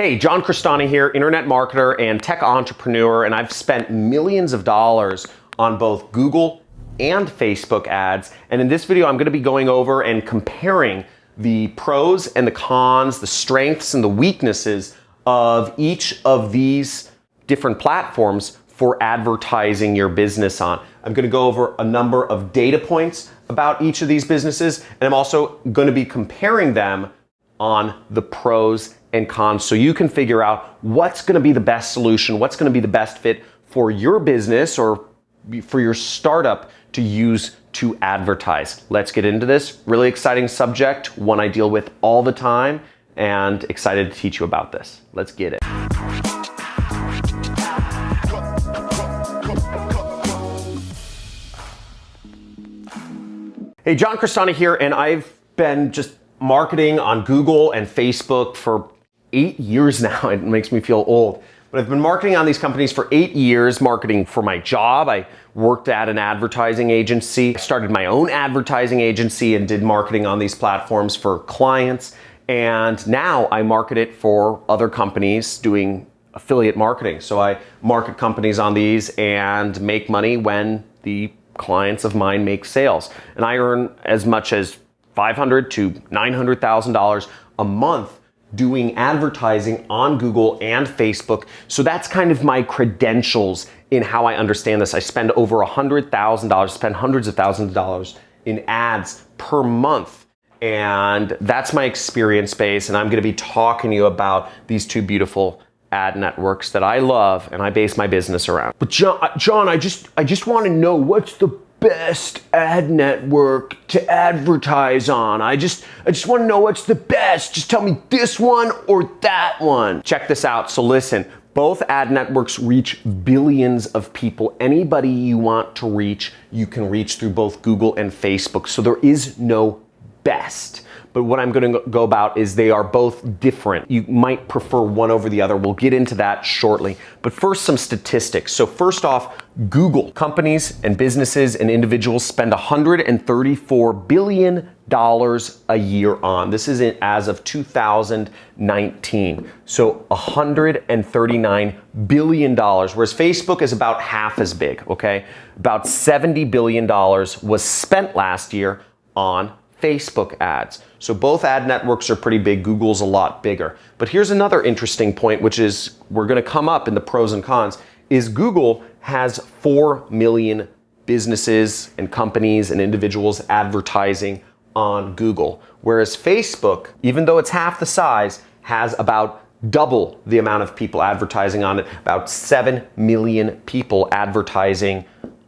Hey, John Crestani here, internet marketer and tech entrepreneur, and I've spent millions of dollars on both Google and Facebook ads. And in this video, I'm gonna be going over and comparing the pros and the cons, the strengths and the weaknesses of each of these different platforms for advertising your business on. I'm gonna go over a number of data points about each of these businesses, and I'm also gonna be comparing them on the pros and cons so you can figure out what's gonna be the best solution, what's gonna be the best fit for your business or for your startup to use to advertise. Let's get into this. Really exciting subject, one I deal with all the time, and excited to teach you about this. Let's get it. Hey, John Crestani here, and I've been just marketing on Google and Facebook for 8 years now. It makes me feel old. But I've been marketing on these companies for 8 years, marketing for my job. I worked at an advertising agency. I started my own advertising agency and did marketing on these platforms for clients. And now I market it for other companies doing affiliate marketing. So I market companies on these and make money when the clients of mine make sales. And I earn as much as $500,000 to $900,000 a month doing advertising on Google and Facebook. So that's kind of my credentials in how I understand this. I spend over $100,000, spend hundreds of thousands of dollars in ads per month. And that's my experience base. And I'm gonna be talking to you about these two beautiful ad networks that I love and I base my business around. But John, I just wanna know what's the best ad network to advertise on. I just want to know what's the best. Just tell me this one or that one. Check this out. So listen, both ad networks reach billions of people. Anybody you want to reach, you can reach through both Google and Facebook. So there is no best. But what I'm going to go about is they are both different. You might prefer one over the other. We'll get into that shortly. But first, some statistics. So first off, Google. Companies and businesses and individuals spend $134 billion a year on. This is as of 2019. So $139 billion, whereas Facebook is about half as big, okay? About $70 billion was spent last year on Facebook ads. So both ad networks are pretty big. Google's a lot bigger. But here's another interesting point, which is we're going to come up in the pros and cons, is Google has 4 million businesses and companies and individuals advertising on Google. Whereas Facebook, even though it's half the size, has about double the amount of people advertising on it, about 7 million people advertising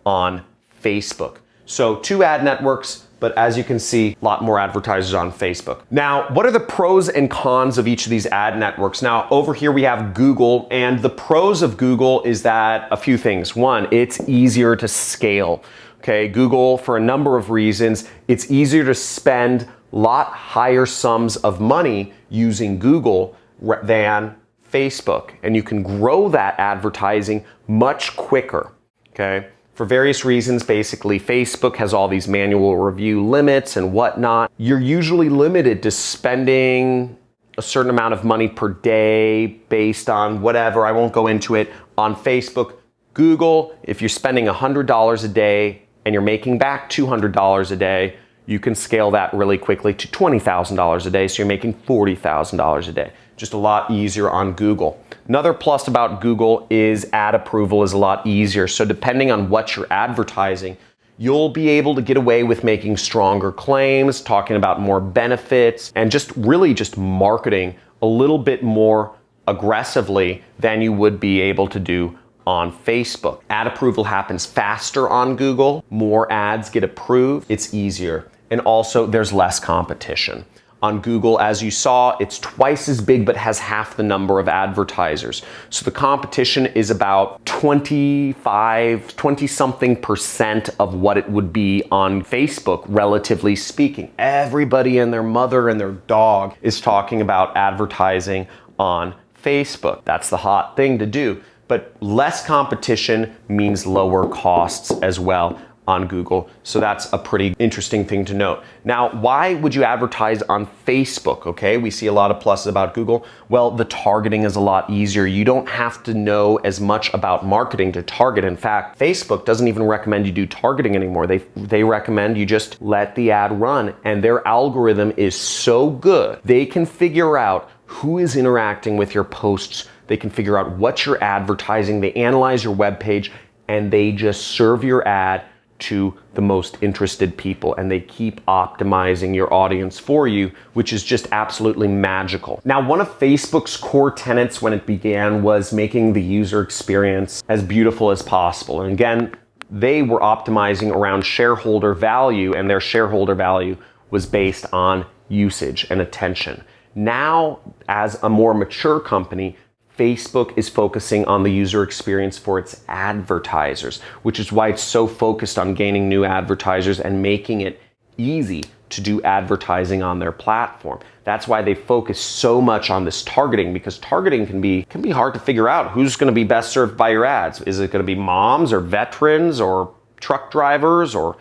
on Facebook. So two ad networks, but as you can see, a lot more advertisers on Facebook. Now, what are the pros and cons of each of these ad networks? Now, over here we have Google, and the pros of Google is that a few things. One, it's easier to scale. Okay, Google, for a number of reasons, it's easier to spend a lot higher sums of money using Google than Facebook, and you can grow that advertising much quicker, okay? For various reasons, basically, Facebook has all these manual review limits and whatnot. You're usually limited to spending a certain amount of money per day based on whatever. I won't go into it. On Facebook, Google, if you're spending $100 a day and you're making back $200 a day, you can scale that really quickly to $20,000 a day, so you're making $40,000 a day. Just a lot easier on Google. Another plus about Google is ad approval is a lot easier. So depending on what you're advertising, you'll be able to get away with making stronger claims, talking about more benefits, and just really just marketing a little bit more aggressively than you would be able to do on Facebook. Ad approval happens faster on Google. More ads get approved. It's easier. And also there's less competition. On Google, as you saw, it's twice as big but has half the number of advertisers. So the competition is about 20-something% of what it would be on Facebook, relatively speaking. Everybody and their mother and their dog is talking about advertising on Facebook. That's the hot thing to do. But less competition means lower costs as well on Google. So that's a pretty interesting thing to note. Now, why would you advertise on Facebook? Okay, we see a lot of pluses about Google. Well, the targeting is a lot easier. You don't have to know as much about marketing to target. In fact, Facebook doesn't even recommend you do targeting anymore. They recommend you just let the ad run, and their algorithm is so good. They can figure out who is interacting with your posts. They can figure out what you're advertising. They analyze your web page, and they just serve your ad to the most interested people, and they keep optimizing your audience for you, which is just absolutely magical. Now, one of Facebook's core tenets when it began was making the user experience as beautiful as possible. And again, they were optimizing around shareholder value, and their shareholder value was based on usage and attention. Now, as a more mature company, Facebook is focusing on the user experience for its advertisers, which is why it's so focused on gaining new advertisers and making it easy to do advertising on their platform. That's why they focus so much on this targeting, because targeting can be hard to figure out who's going to be best served by your ads. Is it going to be moms or veterans or truck drivers or,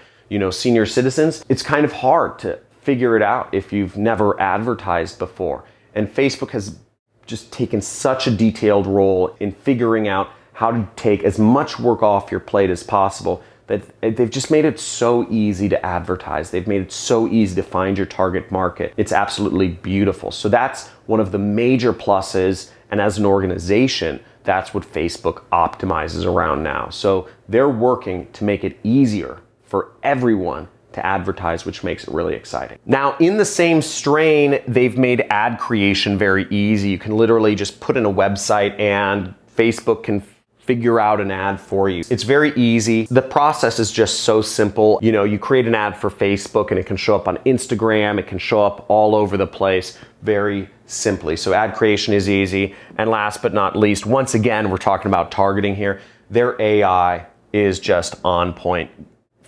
senior citizens? It's kind of hard to figure it out if you've never advertised before. And Facebook has just taken such a detailed role in figuring out how to take as much work off your plate as possible that they've just made it so easy to advertise. They've made it so easy to find your target market. It's absolutely beautiful. So that's one of the major pluses. And as an organization, that's what Facebook optimizes around now. So they're working to make it easier for everyone to advertise, which makes it really exciting. Now, in the same strain, they've made ad creation very easy. You can literally just put in a website and Facebook can figure out an ad for you. It's very easy. The process is just so simple. You create an ad for Facebook and it can show up on Instagram. It can show up all over the place very simply. So ad creation is easy. And last but not least, once again, we're talking about targeting here. Their AI is just on point.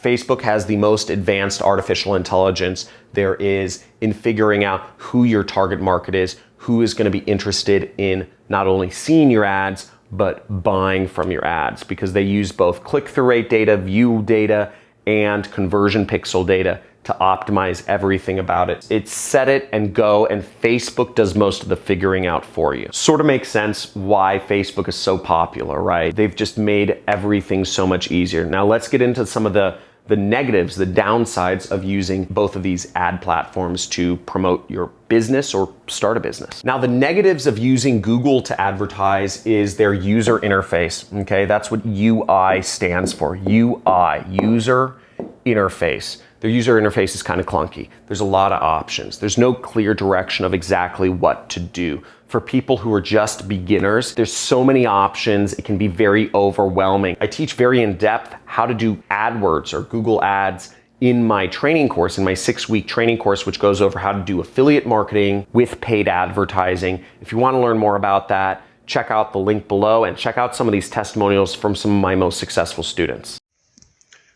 Facebook has the most advanced artificial intelligence there is in figuring out who your target market is, who is going to be interested in not only seeing your ads, but buying from your ads, because they use both click-through rate data, view data, and conversion pixel data to optimize everything about it. It's set it and go, and Facebook does most of the figuring out for you. Sort of makes sense why Facebook is so popular, right? They've just made everything so much easier. Now let's get into some of the negatives, the downsides of using both of these ad platforms to promote your business or start a business. Now, the negatives of using Google to advertise is their user interface, okay? That's what UI stands for, UI, user interface. Their user interface is kind of clunky. There's a lot of options. There's no clear direction of exactly what to do. For people who are just beginners, there's so many options, it can be very overwhelming. I teach very in-depth how to do AdWords or Google Ads in my training course, in my 6-week training course, which goes over how to do affiliate marketing with paid advertising. If you want to learn more about that, check out the link below and check out some of these testimonials from some of my most successful students.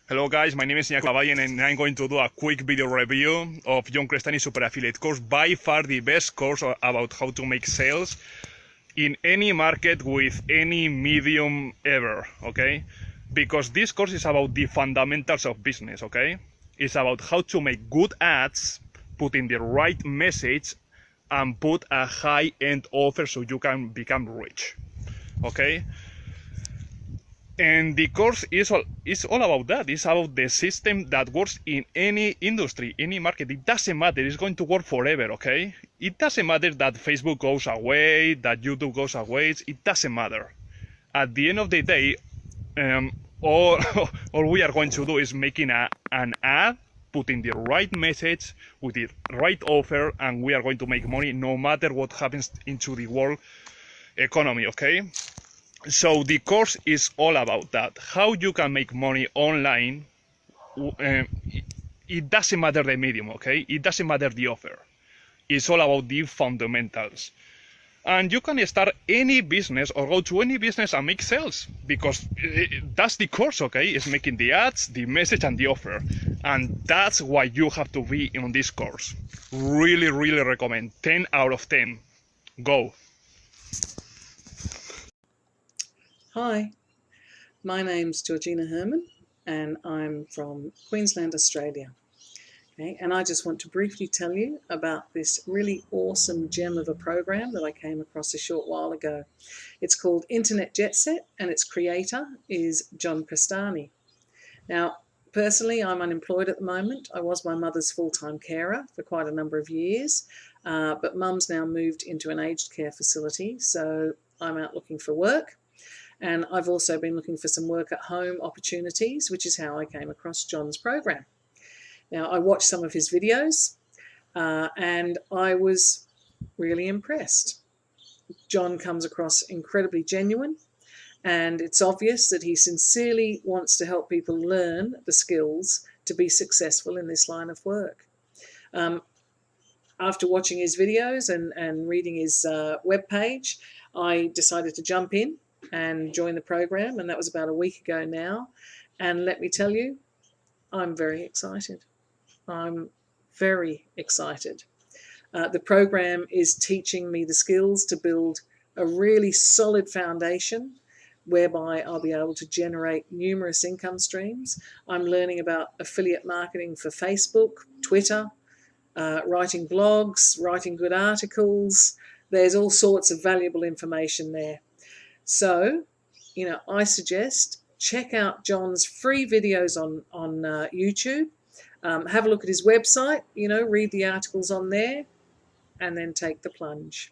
Hello guys, my name is Iñaki Lavallen and I'm going to do a quick video review of John Crestani's Super Affiliate course, by far the best course about how to make sales in any market with any medium ever, okay? Because this course is about the fundamentals of business, okay? It's about how to make good ads, put in the right message, and put a high-end offer so you can become rich, okay? And the course is all about that. It's about the system that works in any industry, any market. It doesn't matter. It's going to work forever, okay? It doesn't matter that Facebook goes away, that YouTube goes away. It doesn't matter. At the end of the day, all we are going to do is making an ad, putting the right message with the right offer, and we are going to make money no matter what happens into the world economy, okay? So the course is all about that, how you can make money online. It doesn't matter the medium, okay? It doesn't matter the offer. It's all about the fundamentals. And you can start any business or go to any business and make sales, because that's the course, okay? It's making the ads, the message, and the offer. And that's why you have to be in this course. Really, really recommend. 10 out of 10. Go. Hi, my name's Georgina Herman, and I'm from Queensland, Australia. Okay, and I just want to briefly tell you about this really awesome gem of a program that I came across a short while ago. It's called Internet Jet Set, and its creator is John Crestani. Now, personally, I'm unemployed at the moment. I was my mother's full-time carer for quite a number of years, but mum's now moved into an aged care facility, so I'm out looking for work. And I've also been looking for some work at home opportunities, which is how I came across John's program. Now, I watched some of his videos and I was really impressed. John comes across incredibly genuine, and it's obvious that he sincerely wants to help people learn the skills to be successful in this line of work. After watching his videos and reading his webpage, I decided to jump in and join the program, and that was about a week ago now. And let me tell you, I'm very excited. I'm very excited. The program is teaching me the skills to build a really solid foundation whereby I'll be able to generate numerous income streams. I'm learning about affiliate marketing for Facebook, Twitter, writing blogs, writing good articles. There's all sorts of valuable information there. So, I suggest check out John's free videos on YouTube. Have a look at his website, read the articles on there, and then take the plunge.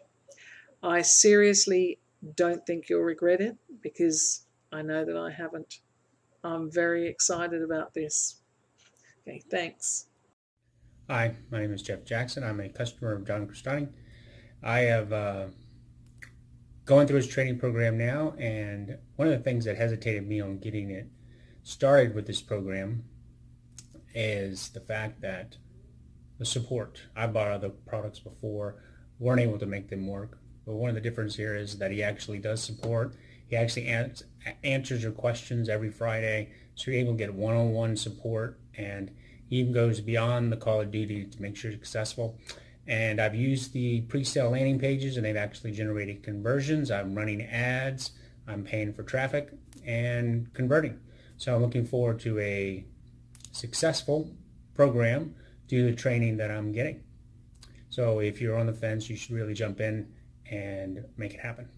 I seriously don't think you'll regret it, because I know that I haven't. I'm very excited about this. Okay, thanks. Hi, my name is Jeff Jackson. I'm a customer of John Crestani. I have going through his training program now, and one of the things that hesitated me on getting it started with this program is the fact that the support. I bought other products before, weren't able to make them work. But one of the differences here is that he actually does support. He actually answers your questions every Friday, so you're able to get one-on-one support, and he even goes beyond the call of duty to make sure you're successful. And I've used the pre-sale landing pages, and they've actually generated conversions. I'm running ads, I'm paying for traffic, and converting. So I'm looking forward to a successful program due to the training that I'm getting. So if you're on the fence, you should really jump in and make it happen.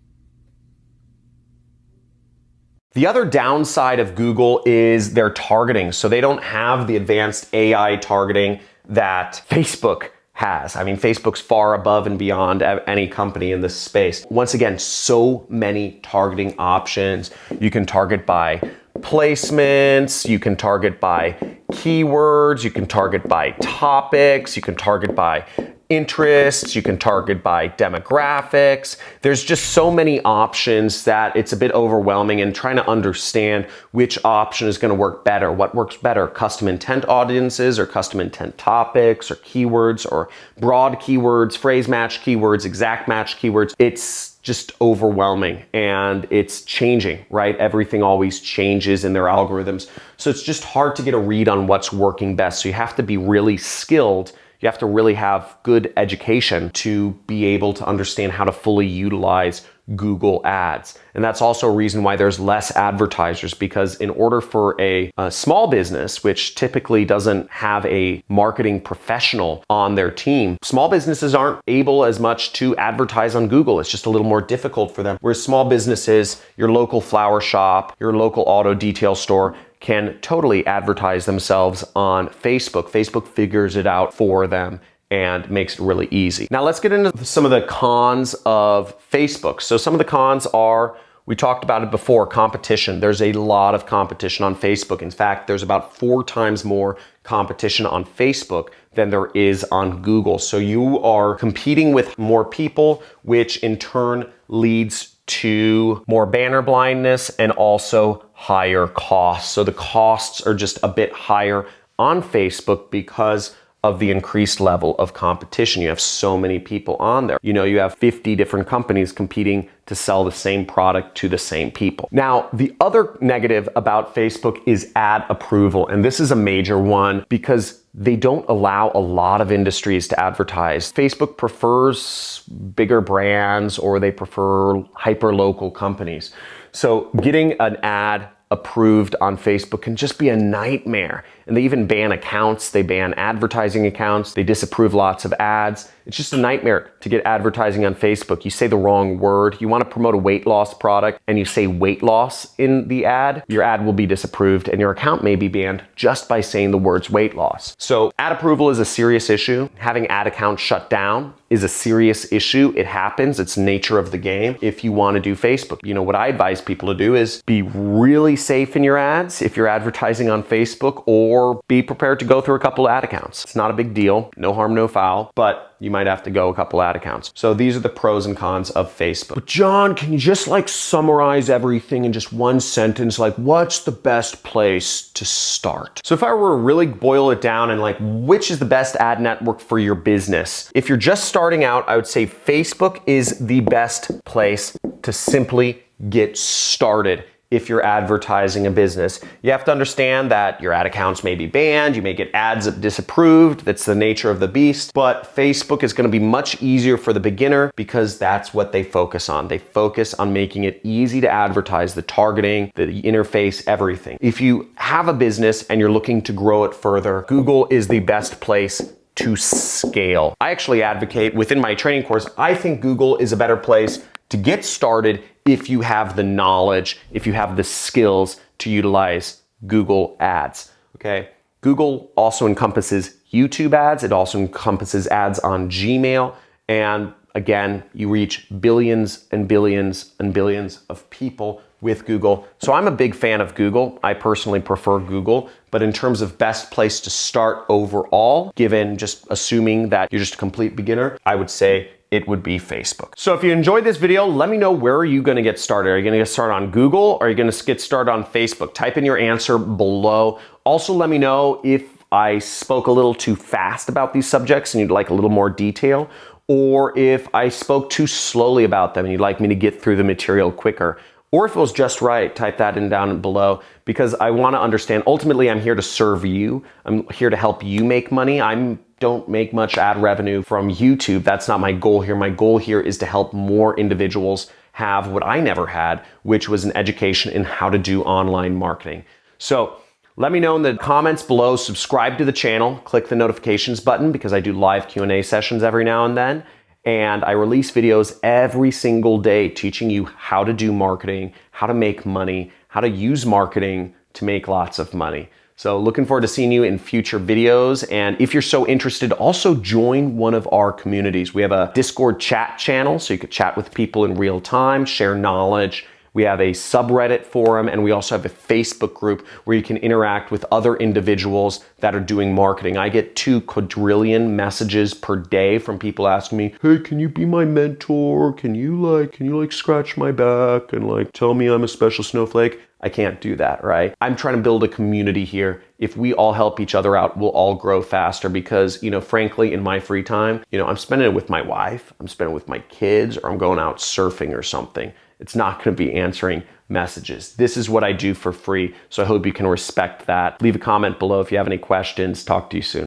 The other downside of Google is their targeting. So they don't have the advanced AI targeting that Facebook has. I mean, Facebook's far above and beyond any company in this space. Once again, so many targeting options. You can target by placements, you can target by keywords, you can target by topics, you can target by interests, you can target by demographics. There's just so many options that it's a bit overwhelming, and trying to understand which option is going to work better. What works better, custom intent audiences or custom intent topics or keywords or broad keywords, phrase match keywords, exact match keywords. It's just overwhelming, and it's changing, right? Everything always changes in their algorithms. So it's just hard to get a read on what's working best. So you have to be really skilled. You have to really have good education to be able to understand how to fully utilize Google Ads. And that's also a reason why there's less advertisers, because in order for a small business, which typically doesn't have a marketing professional on their team, small businesses aren't able as much to advertise on Google. It's just a little more difficult for them. Whereas small businesses, your local flower shop, your local auto detail store, can totally advertise themselves on Facebook. Facebook figures it out for them and makes it really easy. Now let's get into some of the cons of Facebook. So some of the cons are, we talked about it before, competition. There's a lot of competition on Facebook. In fact, there's about 4 times more competition on Facebook than there is on Google. So you are competing with more people, which in turn leads to more banner blindness and also higher costs. So the costs are just a bit higher on Facebook because of the increased level of competition. You have so many people on there. You have 50 different companies competing to sell the same product to the same people. Now, the other negative about Facebook is ad approval. And this is a major one because they don't allow a lot of industries to advertise. Facebook prefers bigger brands, or they prefer hyper-local companies. So getting an ad approved on Facebook can just be a nightmare. And they even ban accounts, they ban advertising accounts, they disapprove lots of ads. It's just a nightmare to get advertising on Facebook. You say the wrong word, you want to promote a weight loss product and you say weight loss in the ad, your ad will be disapproved and your account may be banned just by saying the words weight loss. So ad approval is a serious issue. Having ad accounts shut down is a serious issue. It happens. It's the nature of the game. If you want to do Facebook, you know, what I advise people to do is be really safe in your ads if you're advertising on Facebook, or be prepared to go through a couple ad accounts. It's not a big deal. No harm, no foul, but you might have to go a couple ad accounts. So these are the pros and cons of Facebook. But John, can you just like summarize everything in just one sentence? Like, what's the best place to start? So if I were to really boil it down and like, which is the best ad network for your business? If you're just starting out, I would say Facebook is the best place to simply get started. If you're advertising a business, you have to understand that your ad accounts may be banned, you may get ads disapproved, that's the nature of the beast, but Facebook is going to be much easier for the beginner because that's what they focus on. They focus on making it easy to advertise, the targeting, the interface, everything. If you have a business and you're looking to grow it further, Google is the best place to scale. I actually advocate within my training course, I think Google is a better place to get started if you have the knowledge, if you have the skills to utilize Google ads, okay? Google also encompasses YouTube ads. It also encompasses ads on Gmail. And again, you reach billions and billions and billions of people with Google. So I'm a big fan of Google. I personally prefer Google, but in terms of best place to start overall, given just assuming that you're just a complete beginner, I would say it would be Facebook. So if you enjoyed this video, let me know, where are you gonna get started? Are you gonna get started on Google or are you gonna get started on Facebook? Type in your answer below. Also, let me know if I spoke a little too fast about these subjects and you'd like a little more detail, or if I spoke too slowly about them and you'd like me to get through the material quicker. Or if it was just right, type that in down below, because I want to understand, ultimately I'm here to serve you. I'm here to help you make money. I don't make much ad revenue from YouTube. That's not my goal here. My goal here is to help more individuals have what I never had, which was an education in how to do online marketing. So let me know in the comments below, subscribe to the channel, click the notifications button because I do live Q&A sessions every now and then. And I release videos every single day teaching you how to do marketing, how to make money, how to use marketing to make lots of money. So looking forward to seeing you in future videos. And if you're so interested, also join one of our communities. We have a Discord chat channel, so you could chat with people in real time, share knowledge. We have a subreddit forum, and we also have a Facebook group where you can interact with other individuals that are doing marketing. I get 2 quadrillion messages per day from people asking me, hey, can you be my mentor? Can you scratch my back and like tell me I'm a special snowflake? I can't do that, right? I'm trying to build a community here. If we all help each other out, we'll all grow faster because, you know, frankly, in my free time, you know, I'm spending it with my wife, I'm spending it with my kids, or I'm going out surfing or something. It's not going to be answering messages. This is what I do for free, so I hope you can respect that. Leave a comment below if you have any questions. Talk to you soon.